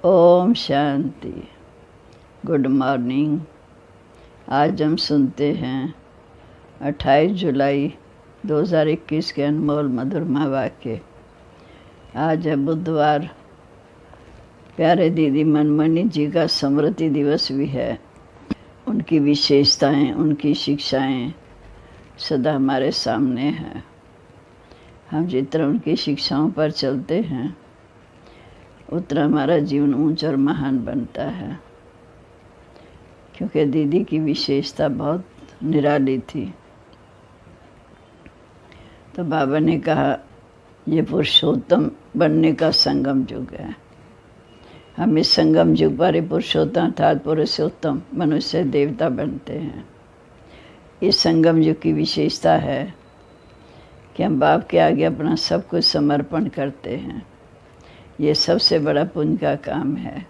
Om Shanti. Good morning. आज हम सुनते हैं 28 जुलाई 2021 के अनमोल मधुरमा वाक्य। आज है बुधवार। प्यारे दीदी मनमणि जी का स्मृति दिवस भी है। उनकी विशेषताएं, उनकी शिक्षाएं सदा हमारे सामने हैं। हम जितना उनकी शिक्षाओं पर चलते हैं उतना हमारा जीवन ऊंचा और महान बनता है, क्योंकि दीदी की विशेषता बहुत निराली थी। तो बाबा ने कहा ये पुरुषोत्तम बनने का संगम युग है। हम इस संगम युग पर पुरुषोत्तम अर्थात पुरुषोत्तम मनुष्य देवता बनते हैं। इस संगम युग की विशेषता है कि हम बाप के आगे अपना सब कुछ समर्पण करते हैं। ये सबसे बड़ा पुण्य का काम है।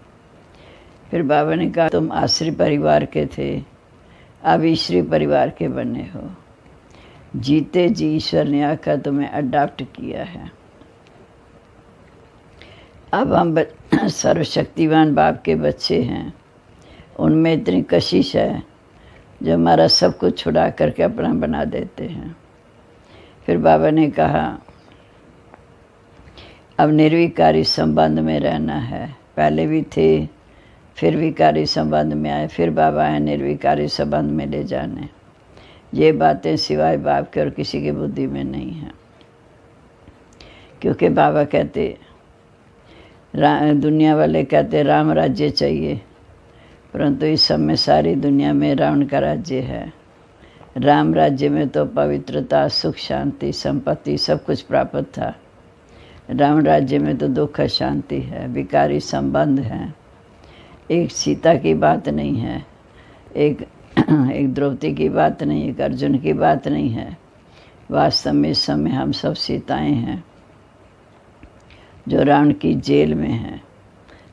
फिर बाबा ने कहा तुम आश्री परिवार के थे, अब ईश्वरी परिवार के बने हो। जीते जी ईश्वर ने आकर तुम्हें अडॉप्ट किया है। अब हम सर्वशक्तिवान बाप के बच्चे हैं। उनमें इतनी कशिश है जो हमारा सब कुछ छुड़ा करके अपना बना देते हैं। फिर बाबा ने कहा अब निर्विकारी संबंध में रहना है। पहले भी थे, फिर विकारी संबंध में आए, फिर बाबा आए निर्विकारी संबंध में ले जाने। ये बातें सिवाय बाप के और किसी की बुद्धि में नहीं है, क्योंकि बाबा कहते, दुनिया वाले कहते राम राज्य चाहिए, परंतु इस समय सारी दुनिया में रावण का राज्य है। राम राज्य में तो पवित्रता, सुख, शांति, संपत्ति सब कुछ प्राप्त था। रावण राज्य में तो दुख, शांति है, विकारी संबंध है। एक सीता की बात नहीं है, एक द्रौपदी की बात नहीं, एक अर्जुन की बात नहीं है। वास्तव में इस समय हम सब सीताएं हैं जो रावण की जेल में हैं।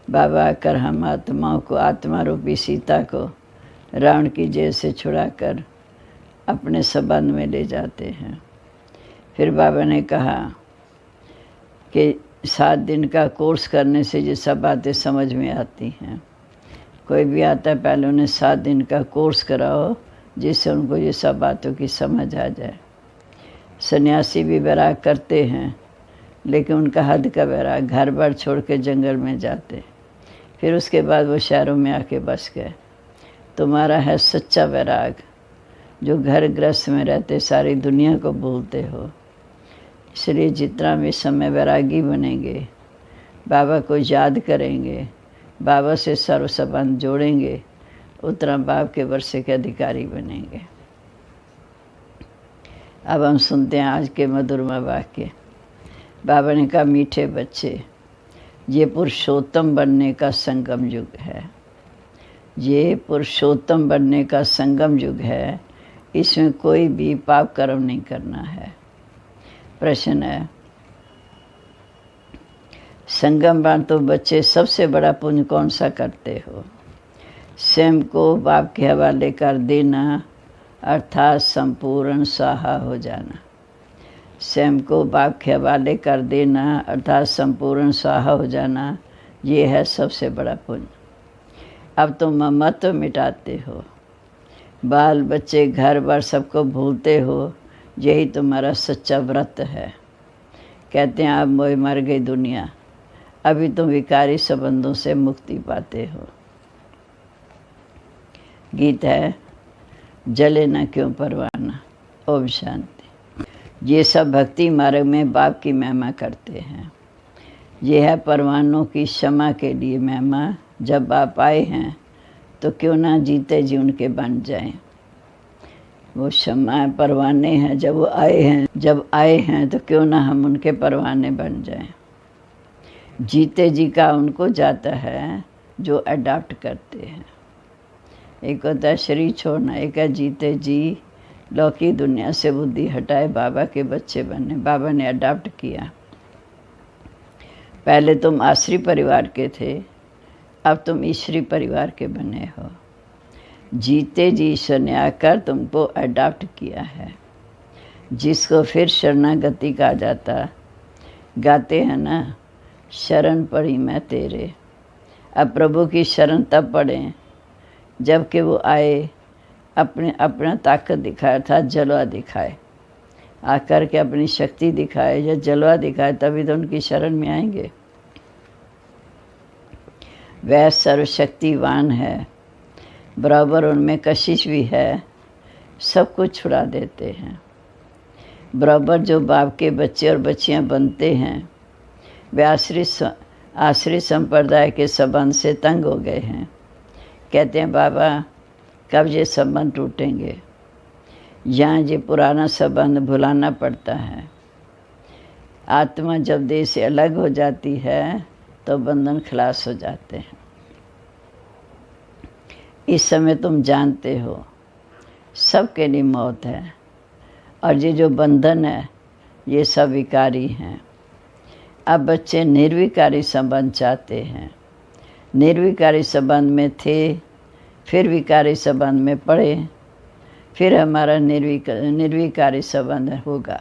बाबा आकर हम आत्माओं को, आत्मा रूपी सीता को रावण की जेल से छुड़ाकर अपने संबंध में ले जाते हैं। फिर बाबा ने कहा कि 7 दिन का कोर्स करने से ये सब बातें समझ में आती हैं। कोई भी आता है पहले उन्हें 7 दिन का कोर्स कराओ, जिससे उनको ये सब बातों की समझ आ जाए। सन्यासी भी वैराग करते हैं, लेकिन उनका हद का वैराग, घर बार छोड़ के जंगल में जाते, फिर उसके बाद वो शहरों में आके बस गए। तुम्हारा है सच्चा वैराग, जो घर गृहस्थ में रहते सारी दुनिया को भूलते हो। इसलिए जितना भी समय वैरागी बनेंगे, बाबा को याद करेंगे, बाबा से सर्व संबंध जोड़ेंगे, उतना बाप के वर्षे के अधिकारी बनेंगे। अब हम सुनते हैं आज के मधुरमा वाक्य। बाबा ने कहा मीठे बच्चे, ये पुरुषोत्तम बनने का संगम युग है। ये पुरुषोत्तम बनने का संगम युग है। इसमें कोई भी पाप कर्म नहीं करना है। प्रश्न है, संगम बाण तो बच्चे सबसे बड़ा पुण्य कौन सा करते हो? स्वयं को बाप के हवाले कर देना, अर्थात संपूर्ण स्वाहा हो जाना। स्वयं को बाप के हवाले कर देना अर्थात संपूर्ण स्वाहा हो जाना, ये है सबसे बड़ा पुण्य। अब तुम ममत्व मिटाते हो, बाल बच्चे घर बार सबको भूलते हो। यही तुम्हारा सच्चा व्रत है। कहते हैं अब मोह मर गई दुनिया, अभी तुम विकारी संबंधों से मुक्ति पाते हो। गीत है जले न क्यों परवाना। ओम शांति। ये सब भक्ति मार्ग में बाप की महिमा करते हैं। ये है परवानों की क्षमा के लिए महिमा। जब बाप आए हैं तो क्यों ना जीते जी उनके बन जाएं। वो क्षमा परवाने हैं, जब वो आए हैं तो क्यों ना हम उनके परवाने बन जाएं। जीते जी का उनको जाता है जो अडॉप्ट करते हैं। एक होता है शरीर छोड़ना, एक है जीते जी लौकिक दुनिया से बुद्धि हटाए बाबा के बच्चे बनने। बाबा ने अडॉप्ट किया। पहले तुम आश्री परिवार के थे, अब तुम ईश्वरी परिवार के बने हो। जीते जी ईश्वर ने आकर तुमको अडॉप्ट किया है, जिसको फिर शरणागति कहा जाता। गाते हैं ना, शरण पड़ी मैं तेरे, अब प्रभु की शरण तब पड़ें जबकि वो आए, अपना ताकत दिखाए अर्थात जलवा दिखाए, आकर के अपनी शक्ति दिखाए या जलवा दिखाए, तभी तो उनकी शरण में आएंगे। वह सर्वशक्तिवान है, बराबर उनमें कशिश भी है, सब कुछ छुड़ा देते हैं। बराबर जो बाप के बच्चे और बच्चियां बनते हैं वे आश्रित संप्रदाय के संबंध से तंग हो गए हैं। कहते हैं बाबा कब ये संबंध टूटेंगे। यहाँ ये पुराना संबंध भुलाना पड़ता है। आत्मा जब देह से अलग हो जाती है तो बंधन खलास हो जाते हैं। इस समय तुम जानते हो सबके लिए मौत है, और ये जो बंधन है ये सब विकारी हैं। अब बच्चे निर्विकारी संबंध चाहते हैं। निर्विकारी संबंध में थे, फिर विकारी संबंध में पड़े, फिर हमारा निर्विकारी संबंध होगा।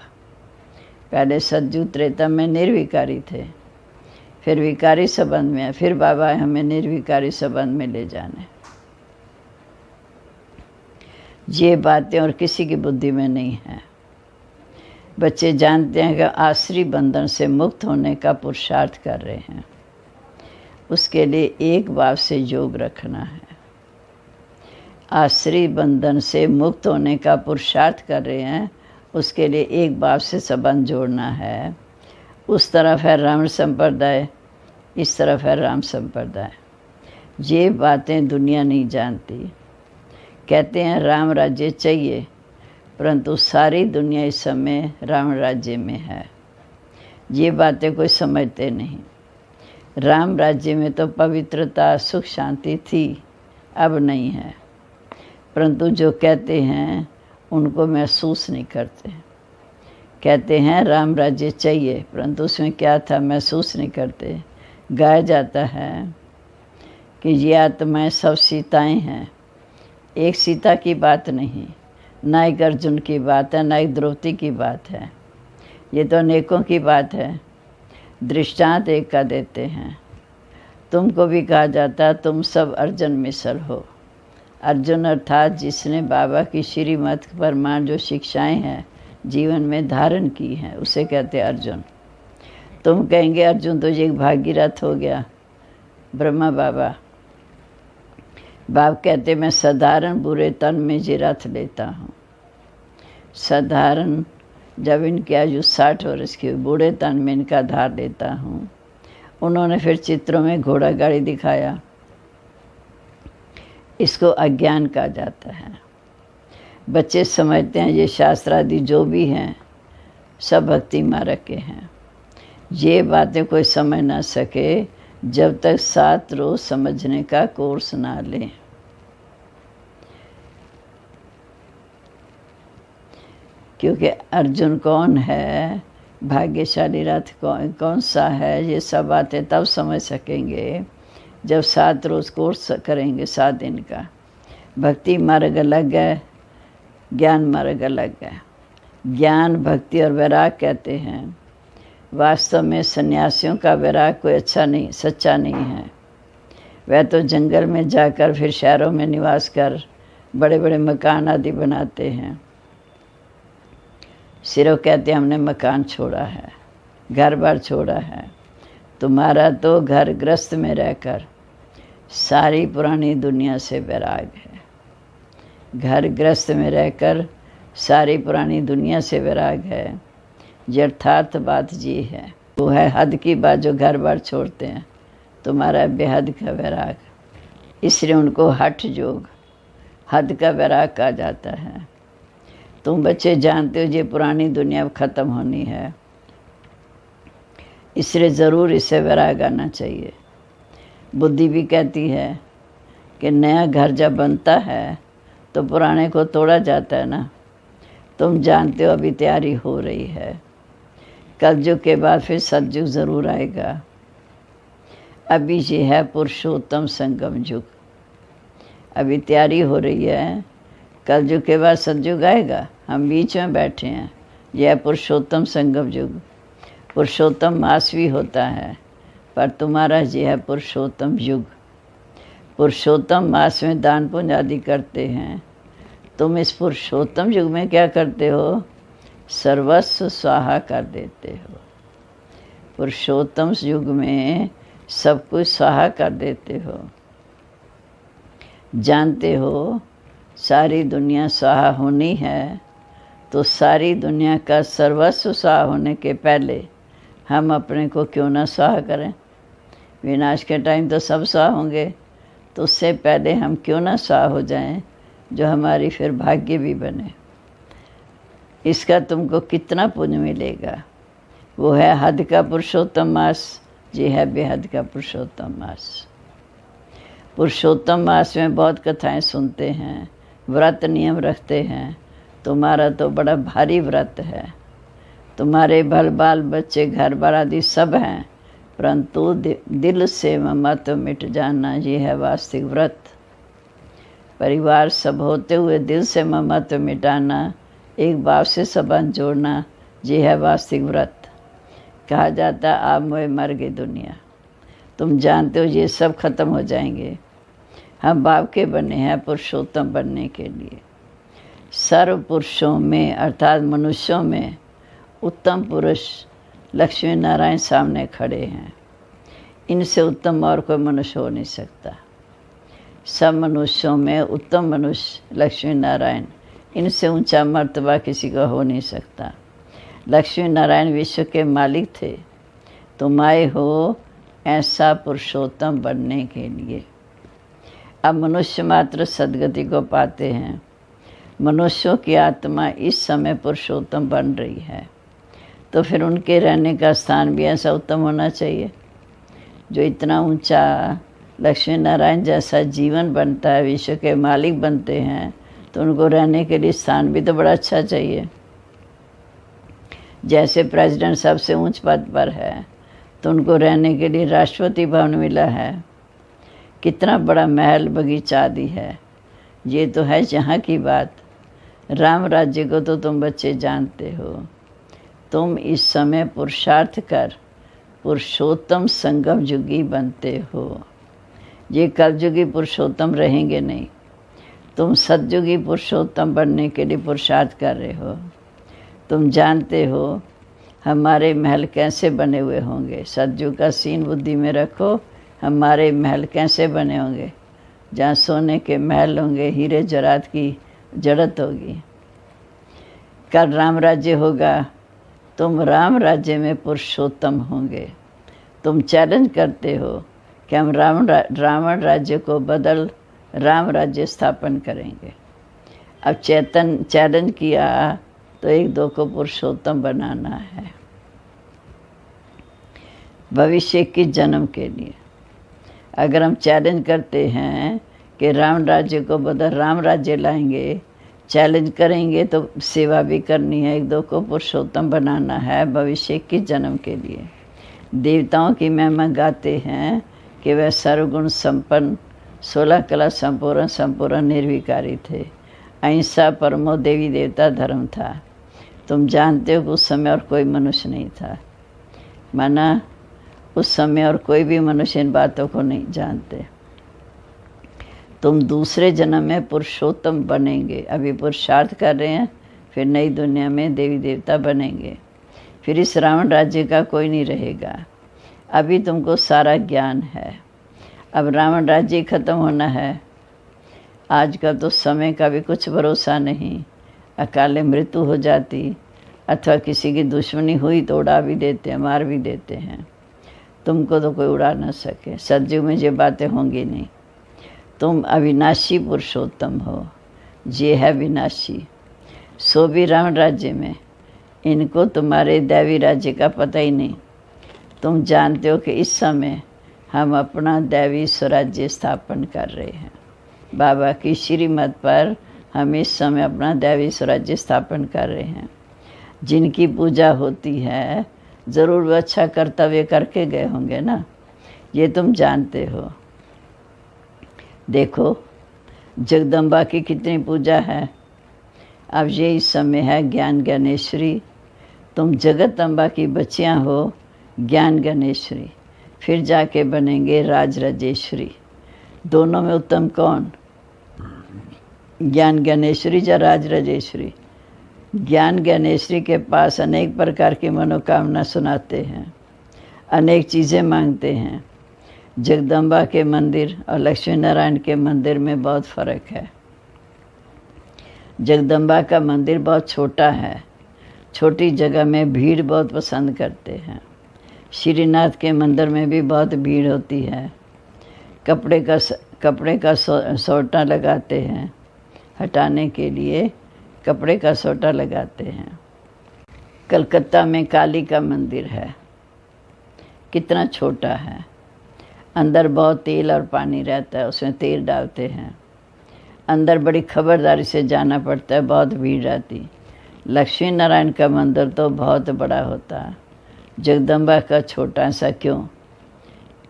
पहले सतयुग त्रेता में निर्विकारी थे, फिर विकारी संबंध में, फिर बाबा हमें निर्विकारी संबंध में ले जाने। ये बातें और किसी की बुद्धि में नहीं है। बच्चे जानते हैं कि आश्री बंधन से मुक्त होने का पुरुषार्थ कर रहे हैं। उसके लिए एक बाप से योग रखना है। आश्री बंधन से मुक्त होने का पुरुषार्थ कर रहे हैं, उसके लिए एक बाप से संबंध जोड़ना है। उस तरफ है रावण संप्रदाय, इस तरफ है राम संप्रदाय। ये बातें दुनिया नहीं जानती। कहते हैं राम राज्य चाहिए, परंतु सारी दुनिया इस समय राम राज्य में है। ये बातें कोई समझते नहीं। राम राज्य में तो पवित्रता सुख शांति थी, अब नहीं है। परंतु जो कहते हैं उनको महसूस नहीं करते। कहते हैं राम राज्य चाहिए, परंतु उसमें क्या था महसूस नहीं करते। गाया जाता है कि ये आत्माएं सब सीताएं हैं। एक सीता की बात नहीं, ना एक अर्जुन की बात है, ना एक द्रौपदी की बात है। ये तो अनेकों की बात है। दृष्टांत एक का देते हैं। तुमको भी कहा जाता तुम सब अर्जुन मिसल हो। अर्जुन अर्थात जिसने बाबा की श्रीमत परमाण जो शिक्षाएं हैं जीवन में धारण की हैं, उसे कहते अर्जुन। तुम कहेंगे अर्जुन तो एक भागीरथ हो गया, ब्रह्मा बाबा। बाप कहते मैं साधारण बुरे तन में ये रथ लेता हूँ। साधारण जब इनकी आयु 60 वर्ष की, बूढ़े तन में इनका धार लेता हूँ। उन्होंने फिर चित्रों में घोड़ा गाड़ी दिखाया। इसको अज्ञान कहा जाता है। बच्चे समझते हैं ये शास्त्र आदि जो भी हैं सब भक्ति मार्ग के हैं। ये बातें कोई समझ ना सके जब तक 7 रोज समझने का कोर्स ना लें। क्योंकि अर्जुन कौन है, भाग्यशाली रथ कौन सा है, ये सब बातें तब समझ सकेंगे जब 7 रोज कोर्स करेंगे, 7 दिन का। भक्ति मार्ग अलग है, ज्ञान मार्ग अलग है। ज्ञान भक्ति और वैराग कहते हैं। वास्तव में सन्यासियों का वैराग कोई अच्छा नहीं, सच्चा नहीं है। वह तो जंगल में जाकर फिर शहरों में निवास कर बड़े बड़े मकान आदि बनाते हैं। सिर्फ कहते हैं हमने मकान छोड़ा है, घर बार छोड़ा है। तुम्हारा तो घर ग्रस्त में रहकर सारी पुरानी दुनिया से वैराग है। घर ग्रस्त में रहकर सारी पुरानी दुनिया से वैराग है। यथार्थ बात ये है, वो है हद की बात जो घर बार छोड़ते हैं। तुम्हारा बेहद का वैराग, इसलिए उनको हठ योग, हद का वैराग कहा जाता है। तुम बच्चे जानते हो ये पुरानी दुनिया अब ख़त्म होनी है, इसलिए ज़रूर इससे वैराग आना चाहिए। बुद्धि भी कहती है कि नया घर जब बनता है तो पुराने को तोड़ा जाता है ना। तुम जानते हो अभी तैयारी हो रही है। कलयुग के बाद फिर सतयुग ज़रूर आएगा। अभी ये है पुरुषोत्तम संगम युग, अभी तैयारी हो रही है। कलयुग के बाद सतयुग आएगा, हम बीच में बैठे हैं। यह पुरुषोत्तम संगम युग। पुरुषोत्तम मास भी होता है, पर तुम्हारा ये है पुरुषोत्तम युग। पुरुषोत्तम मास में दान पुण्य आदि करते हैं। तुम इस पुरुषोत्तम युग में क्या करते हो? सर्वस्व स्वाहा कर देते हो। पुरुषोत्तम युग में सब कुछ स्वाहा कर देते हो। जानते हो सारी दुनिया स्वाहा होनी है, तो सारी दुनिया का सर्वस्व स्वाहा होने के पहले हम अपने को क्यों ना स्वाहा करें? विनाश के टाइम तो सब स्वाहा होंगे, तो उससे पहले हम क्यों ना स्वाहा हो जाएं, जो हमारी फिर भाग्य भी बने। इसका तुमको कितना पुण्य मिलेगा? वो है हद का पुरुषोत्तम मास, ये है बेहद का पुरुषोत्तम मास। पुरुषोत्तम मास में बहुत कथाएं सुनते हैं, व्रत नियम रखते हैं। तुम्हारा तो बड़ा भारी व्रत है। तुम्हारे भल बाल बच्चे घर बार आदि सब हैं, परंतु दिल से ममत्व मिट जाना, ये है वास्तविक व्रत। परिवार सब होते हुए दिल से ममत्व मिटाना, एक भाव से संबंध जोड़ना, ये है वास्तविक व्रत। कहा जाता आप मोए मर गई दुनिया। तुम जानते हो ये सब खत्म हो जाएंगे। हम बाप के बने हैं पुरुषोत्तम बनने के लिए। सर्व पुरुषों में अर्थात मनुष्यों में उत्तम पुरुष लक्ष्मी नारायण सामने खड़े हैं। इनसे उत्तम और कोई मनुष्य हो नहीं सकता। सब मनुष्यों में उत्तम मनुष्य लक्ष्मी नारायण, इनसे ऊंचा मर्तबा किसी का हो नहीं सकता। लक्ष्मी नारायण विश्व के मालिक थे। तुम आए हो ऐसा पुरुषोत्तम बनने के लिए। अब मनुष्य मात्र सद्गति को पाते हैं। मनुष्यों की आत्मा इस समय पुरुषोत्तम बन रही है, तो फिर उनके रहने का स्थान भी ऐसा उत्तम होना चाहिए। जो इतना ऊंचा लक्ष्मी नारायण जैसा जीवन बनता है, विश्व के मालिक बनते हैं, तो उनको रहने के लिए स्थान भी तो बड़ा अच्छा चाहिए। जैसे प्रेसिडेंट सबसे ऊंच पद पर है, तो उनको रहने के लिए राष्ट्रपति भवन मिला है। कितना बड़ा महल बगीचा आदि है। ये तो है जहाँ की बात। राम राज्य को तो तुम बच्चे जानते हो। तुम इस समय पुरुषार्थ कर पुरुषोत्तम संगम युगी बनते हो। ये कलयुगी पुरुषोत्तम रहेंगे नहीं। तुम सतयुगी पुरुषोत्तम बनने के लिए पुरुषार्थ कर रहे हो। तुम जानते हो हमारे महल कैसे बने हुए होंगे। सतयुग का सीन बुद्धि में रखो। हमारे महल कैसे बने होंगे? जहाँ सोने के महल होंगे, हीरे जवाहरात की जड़त होगी। कल राम राज्य होगा, तुम राम राज्य में पुरुषोत्तम होंगे। तुम चैलेंज करते हो कि हम रावण राज्य को बदल राम राज्य स्थापन करेंगे। अब चैलेंज किया तो एक दो को पुरुषोत्तम बनाना है भविष्य के जन्म के लिए। अगर हम चैलेंज करते हैं कि राम राज्य को बदल राम राज्य लाएंगे, चैलेंज करेंगे तो सेवा भी करनी है, एक दो को पुरुषोत्तम बनाना है भविष्य के जन्म के लिए। देवताओं की महिमा गाते हैं कि वह सर्वगुण संपन्न 16 कला संपूर्ण निर्विकारी थे। अहिंसा परमो देवी देवता धर्म था। तुम जानते हो कि उस समय और कोई मनुष्य नहीं था। माना उस समय और कोई भी मनुष्य इन बातों को नहीं जानते। तुम दूसरे जन्म में पुरुषोत्तम बनेंगे। अभी पुरुषार्थ कर रहे हैं, फिर नई दुनिया में देवी देवता बनेंगे। फिर इस रावण राज्य का कोई नहीं रहेगा। अभी तुमको सारा ज्ञान है। अब रावण राज्य खत्म होना है। आज का तो समय का भी कुछ भरोसा नहीं। अकाले मृत्यु हो जाती अथवा किसी की दुश्मनी हुई तो उड़ा भी देते हैं, मार भी देते हैं। तुमको तो कोई उड़ा ना सके। सतयुग में ये बातें होंगी नहीं। तुम अविनाशी पुरुषोत्तम हो। ये है विनाशी। सो भी रावण राज्य में। इनको तुम्हारे दैवी राज्य का पता ही नहीं। तुम जानते हो कि इस समय हम अपना दैवी स्वराज्य स्थापन कर रहे हैं। बाबा की श्रीमत पर हम इस समय अपना दैवी स्वराज्य स्थापन कर रहे हैं। जिनकी पूजा होती है ज़रूर वो अच्छा कर्तव्य करके गए होंगे ना, ये तुम जानते हो। देखो जगदम्बा की कितनी पूजा है। अब ये इस समय है ज्ञान गणेश्वरी। तुम जगत अम्बा की बच्चियाँ हो, ज्ञान गणेश्वरी। फिर जाके बनेंगे राज राजेश्वरी। दोनों में उत्तम कौन? ज्ञान ज्ञानेश्वरी या राज राजेश्वरी? ज्ञान ज्ञानेश्वरी के पास अनेक प्रकार की मनोकामना सुनाते हैं, अनेक चीज़ें मांगते हैं। जगदम्बा के मंदिर और लक्ष्मी नारायण के मंदिर में बहुत फ़र्क है। जगदम्बा का मंदिर बहुत छोटा है, छोटी जगह में भीड़ बहुत पसंद करते हैं। श्रीनाथ के मंदिर में भी बहुत भीड़ होती है। कपड़े का सोटा लगाते हैं, हटाने के लिए कपड़े का सोटा लगाते हैं। कलकत्ता में काली का मंदिर है, कितना छोटा है। अंदर बहुत तेल और पानी रहता है, उसमें तेल डालते हैं। अंदर बड़ी खबरदारी से जाना पड़ता है, बहुत भीड़ रहती। लक्ष्मी नारायण का मंदिर तो बहुत बड़ा होता है, जगदम्बा का छोटा सा क्यों?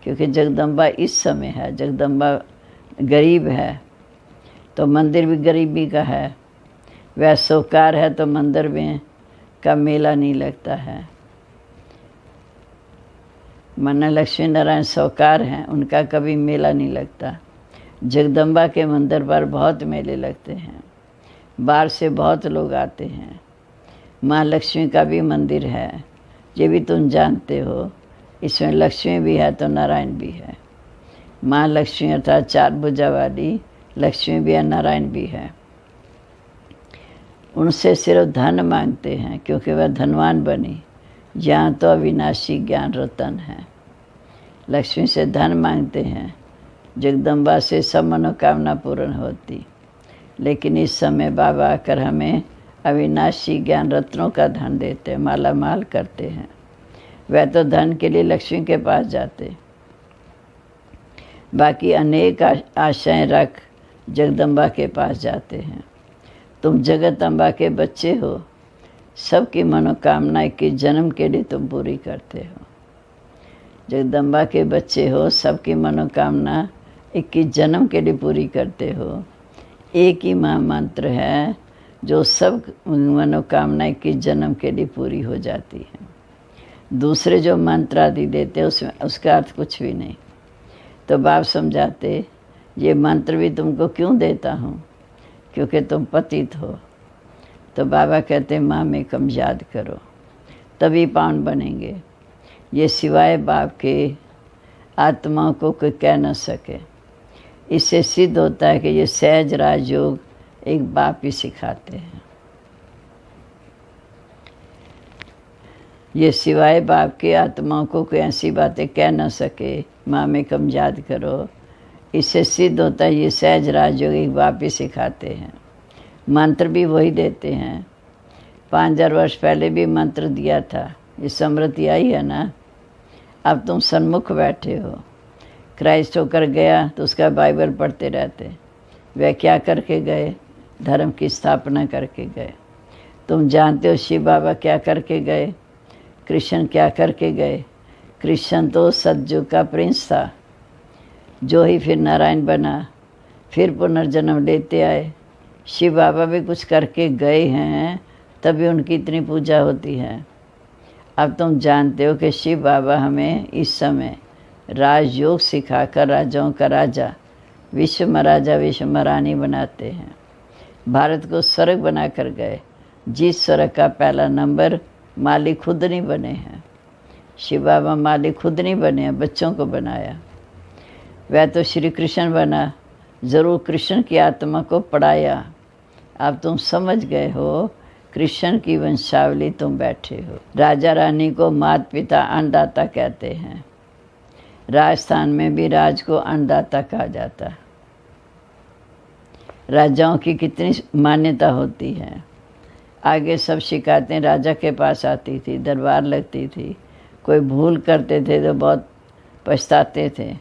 क्योंकि जगदम्बा इस समय है, जगदम्बा गरीब है तो मंदिर भी गरीबी का है। वह सोकार है तो मंदिर में का मेला नहीं लगता है। माना लक्ष्मी नारायण सोकार हैं, उनका कभी मेला नहीं लगता। जगदम्बा के मंदिर पर बहुत मेले लगते हैं, बाहर से बहुत लोग आते हैं। माँ लक्ष्मी का भी मंदिर है, ये भी तुम जानते हो। इसमें लक्ष्मी भी है तो नारायण भी है। माँ लक्ष्मी अर्थात 4 भुजा वाली लक्ष्मी भी है, नारायण भी है। उनसे सिर्फ धन मांगते हैं क्योंकि वह धनवान बनी। यहाँ तो अविनाशी ज्ञान रतन है। लक्ष्मी से धन मांगते हैं, जगदम्बा से सब मनोकामना पूर्ण होती। लेकिन इस समय बाबा आकर हमें अविनाशी ज्ञान रत्नों का धन देते, माला माल करते हैं। वह तो धन के लिए लक्ष्मी के पास जाते, बाकी अनेक आशाएं रख जगदम्बा के पास जाते हैं। तुम जगत अम्बा के बच्चे हो, सबकी मनोकामना 21 जन्म के लिए तुम पूरी करते हो। जगदम्बा के बच्चे हो, सबकी मनोकामना 21 जन्म के लिए पूरी करते हो। एक ही महामंत्र है जो सब मनोकामना 21 जन्म के लिए पूरी हो जाती है। दूसरे जो मंत्र आदि देते उसमें उसका अर्थ कुछ भी नहीं। तो बाप समझाते, ये मंत्र भी तुमको क्यों देता हूँ? क्योंकि तुम पतित हो। तो बाबा कहते, माँ में कम याद करो, तभी पावन बनेंगे। ये सिवाय बाप के आत्माओं को कोई कह न सके। इससे सिद्ध होता है कि ये सहज राजयोग एक बाप ही सिखाते हैं। ये सिवाय बाप के आत्माओं को कोई ऐसी बातें कह न सके। माँ में कम याद करो, इससे सिद्ध होता है ये सहज राजयोग एक बाप ही सिखाते हैं। मंत्र भी वही देते हैं। 5000 वर्ष पहले भी मंत्र दिया था। ये स्मृति आई है ना। अब तुम सन्मुख बैठे हो, क्राइस्ट होकर गया तो उसका बाइबल पढ़ते रहते। वह क्या करके गए? धर्म की स्थापना करके गए। तुम जानते हो शिव बाबा क्या करके गए, कृष्ण क्या करके गए। कृष्ण तो सतयुग का प्रिंस था, जो ही फिर नारायण बना, फिर पुनर्जन्म लेते आए। शिव बाबा भी कुछ करके गए हैं, तभी उनकी इतनी पूजा होती है। अब तुम जानते हो कि शिव बाबा हमें इस समय राजयोग सिखाकर राजाओं का राजा, विश्व महाराजा विश्व महारानी बनाते हैं। भारत को स्वर्ग बना कर गए। जिस स्वर्ग का पहला नंबर मालिक खुद नहीं बने हैं। शिव बाबा मालिक खुद नहीं बने हैं, बच्चों को बनाया। वह तो श्री कृष्ण बना, ज़रूर कृष्ण की आत्मा को पढ़ाया। अब तुम समझ गए हो, कृष्ण की वंशावली तुम बैठे हो। राजा रानी को माता पिता अन्नदाता कहते हैं। राजस्थान में भी राज को अन्नदाता कहा जाता है। राजाओं की कितनी मान्यता होती है। आगे सब शिकायतें राजा के पास आती थी, दरबार लगती थी। कोई भूल करते थे तो बहुत पछताते थे।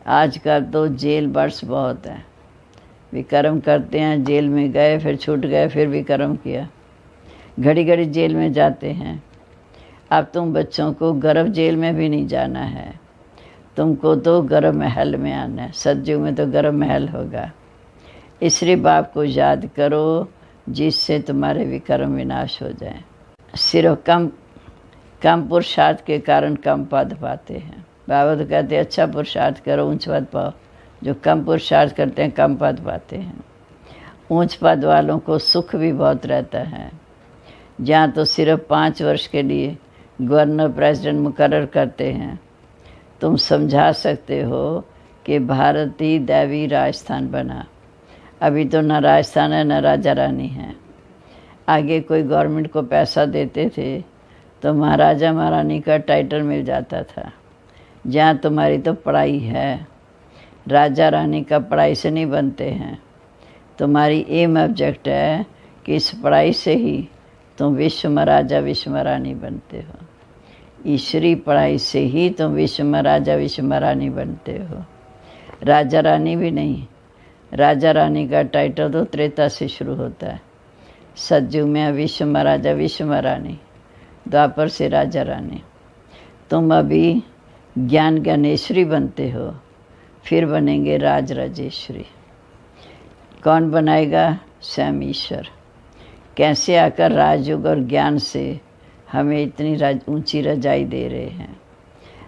आजकल तो जेल बर्स बहुत है। विक्रम करते हैं, जेल में गए, फिर छूट गए, फिर विक्रम किया, घड़ी घड़ी जेल में जाते हैं। अब तुम बच्चों को गर्भ जेल में भी नहीं जाना है, तुमको तो गर्भ महल में आना है। सतयुग में तो गर्भ महल होगा। इसलिए बाप को याद करो, जिससे तुम्हारे विक्रम विनाश हो जाए। सिर्फ कम पुरुषार्थ के कारण कम पद पाते हैं। बाबा तो कहते अच्छा पुरुषार्थ करो, ऊंच पद पाओ। जो कम पुरुषार्थ करते हैं कम पद पाते हैं। ऊंच पद वालों को सुख भी बहुत रहता है। जहाँ तो सिर्फ 5 वर्ष के लिए गवर्नर प्रेसिडेंट मुकर्रर करते हैं। तुम समझा सकते हो कि भारत ही दैवी राजस्थान बना। अभी तो न राजस्थान है न राजा रानी है। आगे कोई गवर्नमेंट को पैसा देते थे तो महाराजा महारानी का टाइटल मिल जाता था। जहाँ तुम्हारी तो पढ़ाई है, राजा रानी का पढ़ाई से नहीं बनते हैं। तुम्हारी एम ऑब्जेक्ट है कि इस पढ़ाई से ही तुम विश्व महाराजा विश्व महारानी बनते हो। ईश्वरी पढ़ाई से ही तुम विश्व महाराजा विश्व महारानी बनते हो, राजा रानी भी नहीं। राजा रानी का टाइटल तो त्रेता से शुरू होता है। सतयुग में विश्व महाराजा विश्व महारानी, द्वापर से राजा रानी। तुम अभी ज्ञान ज्ञानेश्वरी बनते हो, फिर बनेंगे राज राजेश्वरी। कौन बनाएगा? स्वयं ईश्वर। कैसे आकर राजयोग और ज्ञान से हमें इतनी ऊंची रजाई दे रहे हैं।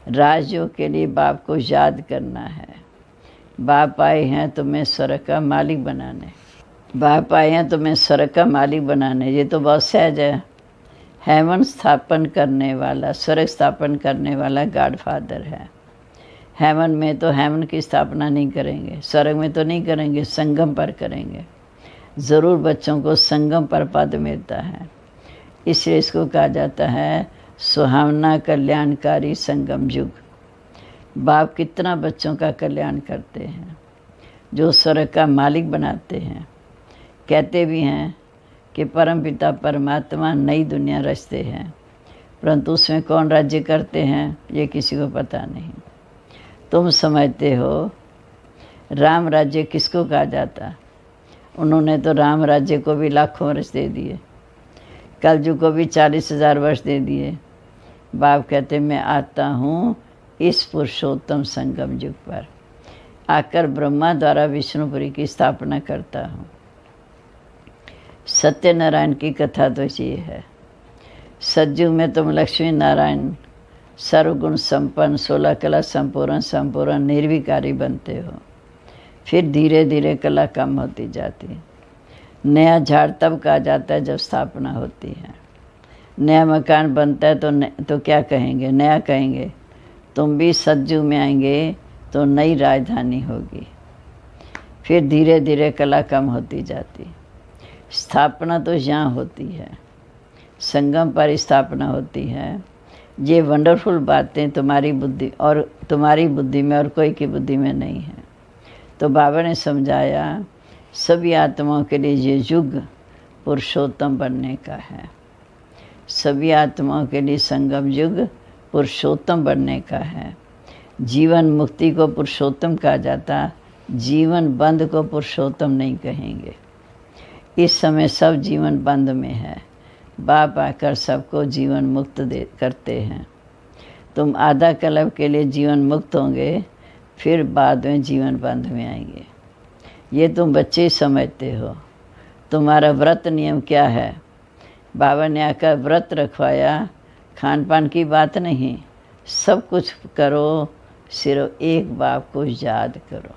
राजयोग के लिए बाप को याद करना है। बाप आए हैं तुम्हें स्वर्ग का मालिक बनाने। बाप आए हैं तुम्हें स्वर्ग का मालिक बनाने। ये तो बहुत सहज है। हेवन स्थापन करने वाला, स्वर्ग स्थापन करने वाला गॉड फादर है। हेवन में तो हेवन की स्थापना नहीं करेंगे, स्वर्ग में तो नहीं करेंगे, संगम पर करेंगे। ज़रूर बच्चों को संगम पर पद मिलता है, इसलिए इसको कहा जाता है सुहावना कल्याणकारी संगम युग। बाप कितना बच्चों का कल्याण करते हैं, जो स्वर्ग का मालिक बनाते हैं। कहते भी हैं कि परमपिता परमात्मा नई दुनिया रचते हैं, परंतु उसमें कौन राज्य करते हैं ये किसी को पता नहीं। तुम समझते हो राम राज्य किसको कहा जाता? उन्होंने तो राम राज्य को भी लाखों वर्ष दे दिए, कलयुग को भी 40,000 वर्ष दे दिए। बाप कहते मैं आता हूँ इस पुरुषोत्तम संगम युग पर आकर ब्रह्मा द्वारा विष्णुपुरी की स्थापना करता हूँ। सत्यनारायण की कथा तो ये है। सतयुग में तुम लक्ष्मी नारायण सर्वगुण संपन्न 16 कला संपूर्ण निर्विकारी बनते हो। फिर धीरे धीरे कला कम होती जाती। नया झाड़ तब कहा जाता है जब स्थापना होती है। नया मकान बनता है तो क्या कहेंगे? नया कहेंगे। तुम भी सतयुग में आएंगे तो नई राजधानी होगी। फिर धीरे धीरे कला कम होती जाती। स्थापना तो यहाँ होती है, संगम पर स्थापना होती है। ये वंडरफुल बातें तुम्हारी बुद्धि में और कोई की बुद्धि में नहीं है। तो बाबा ने समझाया सभी आत्माओं के लिए ये युग पुरुषोत्तम बनने का है। सभी आत्माओं के लिए संगम युग पुरुषोत्तम बनने का है। जीवन मुक्ति को पुरुषोत्तम कहा जाता, जीवन बंद को पुरुषोत्तम नहीं कहेंगे। इस समय सब जीवन बंद में है। बाप आकर सबको जीवन मुक्त करते हैं। तुम आधा कल्प के लिए जीवन मुक्त होंगे, फिर बाद में जीवन बंद में आएंगे। ये तुम बच्चे ही समझते हो। तुम्हारा व्रत नियम क्या है? बाबा ने आकर व्रत रखवाया, खान पान की बात नहीं। सब कुछ करो, सिर्फ एक बाप को याद करो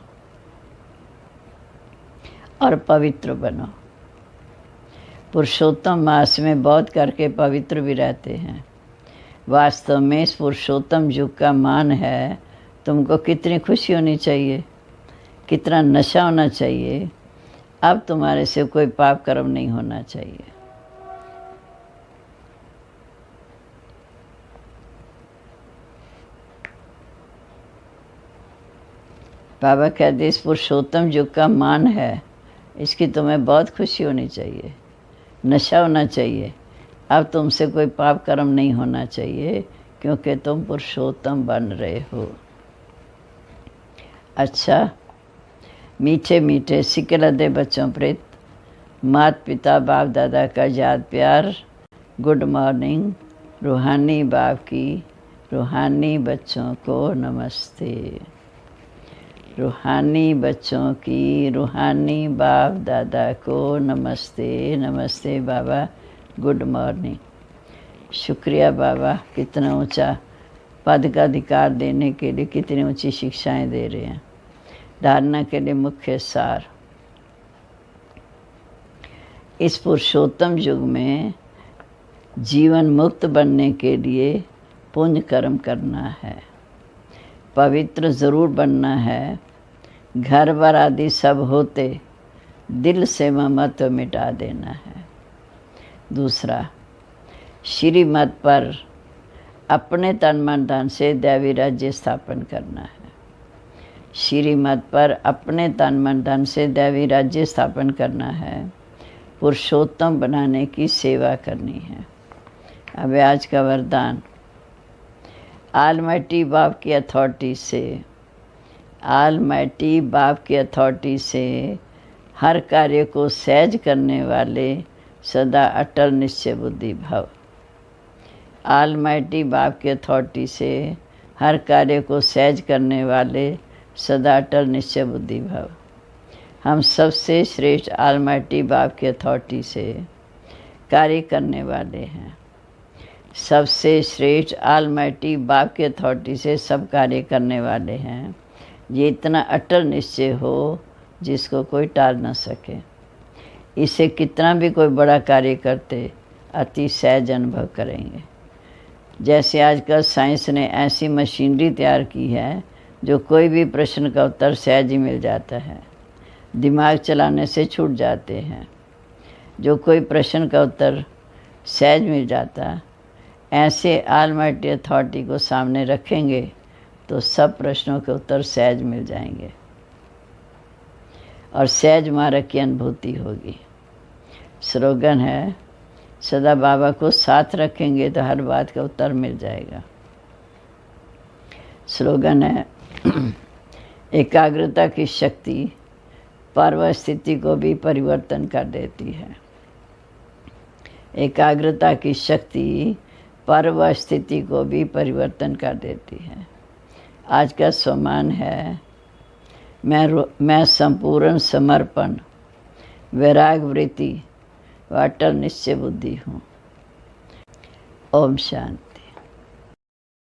और पवित्र बनो। पुरुषोत्तम मास में बौद्ध करके पवित्र भी रहते हैं। वास्तव में इस पुरुषोत्तम युग का मान है। तुमको कितनी खुशी होनी चाहिए, कितना नशा होना चाहिए। अब तुम्हारे से कोई पाप कर्म नहीं होना चाहिए। बाबा कहते इस पुरुषोत्तम युग का मान है, इसकी तुम्हें बहुत खुशी होनी चाहिए, नशा होना चाहिए। अब तुमसे कोई पाप कर्म नहीं होना चाहिए, क्योंकि तुम पुरुषोत्तम बन रहे हो। अच्छा, मीठे मीठे सिक्के लदे बच्चों प्रेत माता पिता बाप दादा का याद प्यार। Good morning. रूहानी बाप की रूहानी बच्चों को नमस्ते। रूहानी बच्चों की रूहानी बाप दादा को नमस्ते। नमस्ते बाबा, गुड मॉर्निंग। शुक्रिया बाबा, कितना ऊंचा पद का अधिकार देने के लिए कितनी ऊंची शिक्षाएं दे रहे हैं। धारणा के लिए मुख्य सार। इस पुरुषोत्तम युग में जीवन मुक्त बनने के लिए पुण्य कर्म करना है, पवित्र ज़रूर बनना है। घर बार आदि सब होते दिल से ममत्व मिटा देना है। दूसरा, श्रीमत पर अपने तन मन धन से दैवी राज्य स्थापन करना है। श्रीमत पर अपने तन मन धन से दैवी राज्य स्थापन करना है, पुरुषोत्तम बनाने की सेवा करनी है। अब आज का वरदान, ऑलमाइटी बाप की अथॉरिटी से, ऑलमाइटी बाप की अथॉरिटी से हर कार्य को सहज करने वाले सदा अटल निश्चय बुद्धि भव। ऑलमाइटी बाप की अथॉरिटी से हर कार्य को सहज करने वाले सदा अटल निश्चय बुद्धि भव। हम सबसे श्रेष्ठ ऑलमाइटी बाप की अथॉरिटी से कार्य करने वाले हैं। सबसे श्रेष्ठ ऑलमाइटी बाप की अथॉरिटी से सब कार्य करने वाले हैं। ये इतना अटल निश्चय हो जिसको कोई टाल न सके। इसे कितना भी कोई बड़ा कार्य करते अति सहज अनुभव करेंगे। जैसे आजकल साइंस ने ऐसी मशीनरी तैयार की है जो कोई भी प्रश्न का उत्तर सहज ही मिल जाता है, दिमाग चलाने से छूट जाते हैं। जो कोई प्रश्न का उत्तर सहज मिल जाता, ऐसे ऑलमाइटी अथॉरिटी को सामने रखेंगे तो सब प्रश्नों के उत्तर सहज मिल जाएंगे और सहज मार्ग की अनुभूति होगी। स्लोगन है, सदा बाबा को साथ रखेंगे तो हर बात का उत्तर मिल जाएगा। स्लोगन है, एकाग्रता की शक्ति पर्व स्थिति को भी परिवर्तन कर देती है। एकाग्रता की शक्ति पर्व स्थिति को भी परिवर्तन कर देती है। आज का सम्मान है, मैं संपूर्ण समर्पण, वैराग वृत्ति व अटल निश्चय बुद्धि हूँ। ओम शांति।